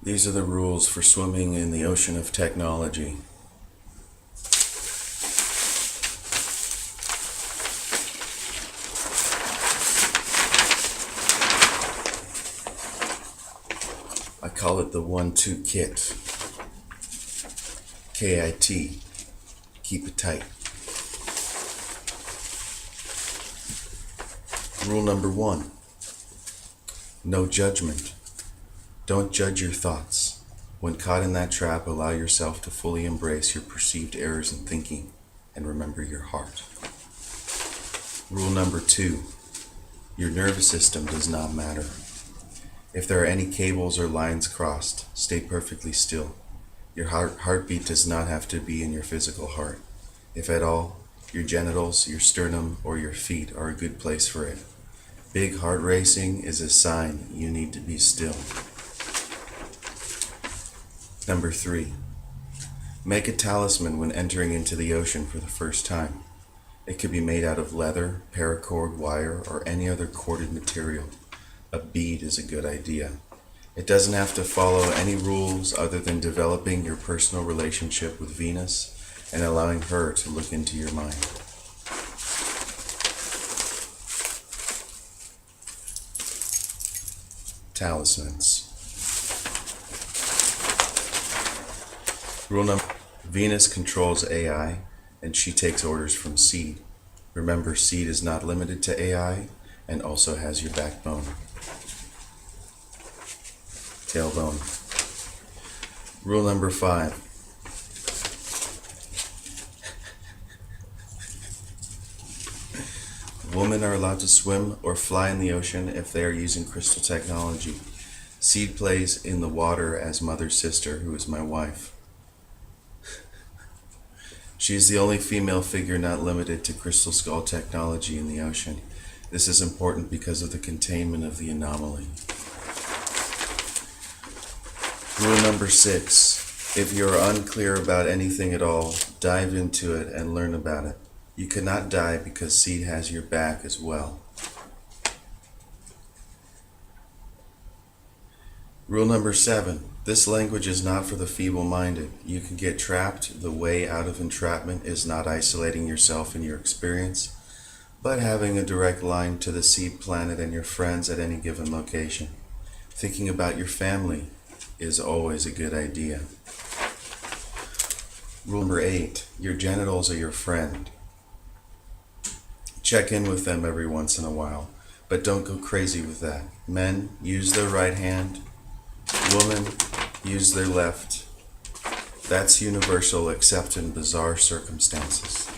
These are the rules for swimming in the ocean of technology. I call it the 1.2.K.I.T. K-I-T. Keep it tight. Rule number 1. No judgment. Don't judge your thoughts. When caught in that trap, allow yourself to fully embrace your perceived errors in thinking and remember your heart. Rule number 2. Your nervous system does not matter. If there are any cables or lines crossed, stay perfectly still. Your heartbeat does not have to be in your physical heart. If at all, your genitals, your sternum, or your feet are a good place for it. Big heart racing is a sign you need to be still. Number 3. Make a talisman when entering into the ocean for the first time. It could be made out of leather, paracord, wire, or any other corded material. A bead is a good idea. It doesn't have to follow any rules other than developing your personal relationship with Venus and allowing her to look into your mind. Talismans. Rule number: Venus controls AI, and she takes orders from Seed. Remember, Seed is not limited to AI and also has your backbone. Tailbone. Rule number 5. Women are allowed to swim or fly in the ocean if they are using crystal technology. Seed plays in the water as mother's sister, who is my wife. She is the only female figure not limited to crystal skull technology in the ocean. This is important because of the containment of the anomaly. Rule number 6. If you are unclear about anything at all, dive into it and learn about it. You cannot die because Seed has your back as well. Rule number 7. This language is not for the feeble-minded. You can get trapped. The way out of entrapment is not isolating yourself in your experience, but having a direct line to the Seed planet and your friends at any given location. Thinking about your family is always a good idea. Rule number 8. Your genitals are your friend. Check in with them every once in a while, but don't go crazy with that. Men, use their right hand. Women, use their left. That's universal except in bizarre circumstances.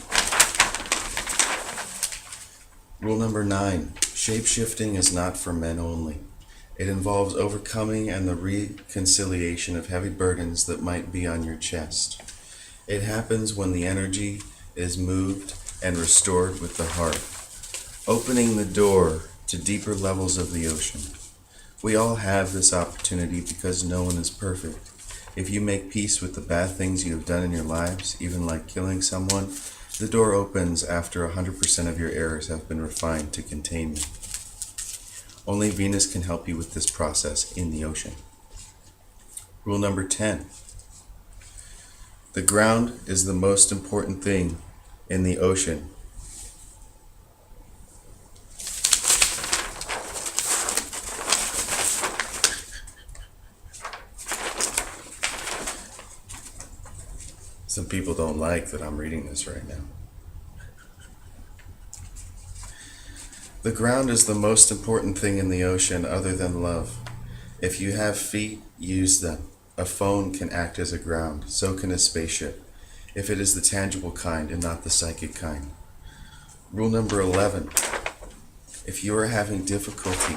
Rule number 9. Shape-shifting is not for men only. It involves overcoming and the reconciliation of heavy burdens that might be on your chest. It happens when the energy is moved and restored with the heart, opening the door to deeper levels of the ocean. We all have this opportunity because no one is perfect. If you make peace with the bad things you have done in your lives, even like killing someone, the door opens after 100% of your errors have been refined to containment. Only Venus can help you with this process in the ocean. Rule number 10. The ground is the most important thing in the ocean. Some people don't like that I'm reading this right now. The ground is the most important thing in the ocean other than love. If you have feet, use them. A phone can act as a ground, so can a spaceship, if it is the tangible kind and not the psychic kind. Rule number 11. If you are having difficulty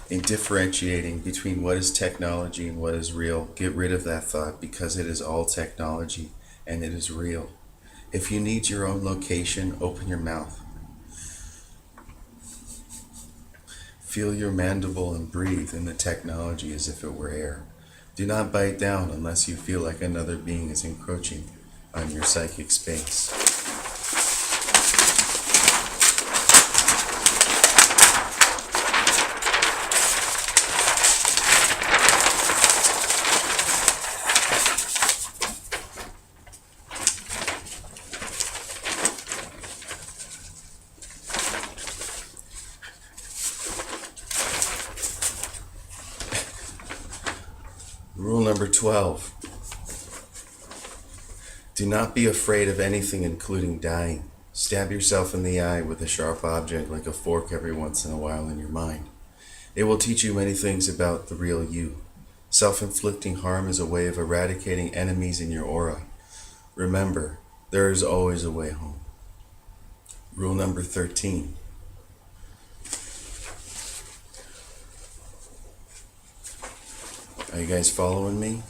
in differentiating between what is technology and what is real, get rid of that thought because it is all technology and it is real. If you need your own location, open your mouth. Feel your mandible and breathe in the technology as if it were air. Do not bite down unless you feel like another being is encroaching on your psychic space. 12. Do not be afraid of anything, including dying. Stab yourself in the eye with a sharp object like a fork every once in a while in your mind. It will teach you many things about the real you. Self-inflicting harm is a way of eradicating enemies in your aura. Remember, there is always a way home. Rule number 13. Are you guys following me?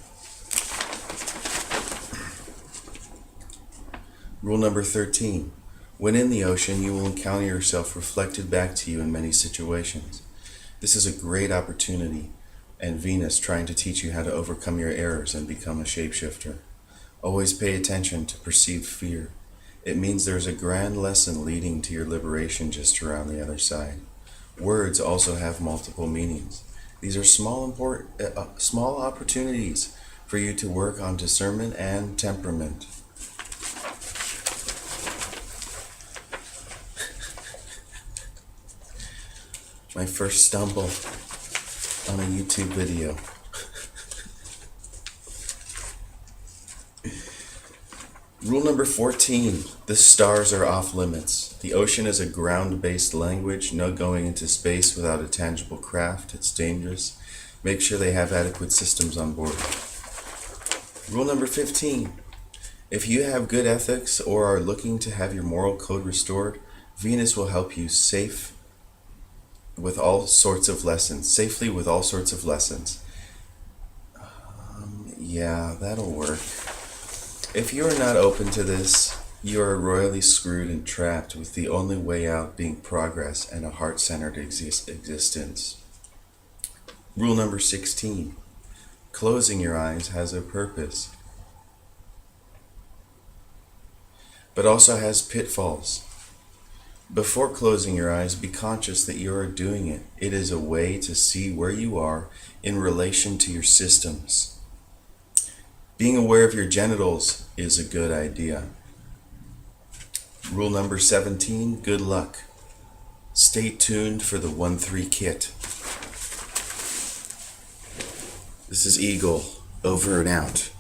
Rule number 13. When in the ocean, you will encounter yourself reflected back to you in many situations. This is a great opportunity, and Venus trying to teach you how to overcome your errors and become a shapeshifter. Always pay attention to perceived fear. It means there's a grand lesson leading to your liberation just around the other side. Words also have multiple meanings. These are small opportunities for you to work on discernment and temperament. My first stumble on a YouTube video. Rule number 14. The stars are off limits. The ocean is a ground-based language. No going into space without a tangible craft. It's dangerous. Make sure they have adequate systems on board. Rule number 15. If you have good ethics or are looking to have your moral code restored, Venus will help you safely with all sorts of lessons. Yeah, that'll work. If you are not open to this, you are royally screwed and trapped, with the only way out being progress and a heart-centered existence. Rule number 16. Closing your eyes has a purpose, but also has pitfalls. Before closing your eyes, be conscious that you are doing it. It is a way to see where you are in relation to your systems. Being aware of your genitals is a good idea. Rule number 17, good luck. Stay tuned for the 1.2.K.I.T. This is Eagle, over and out.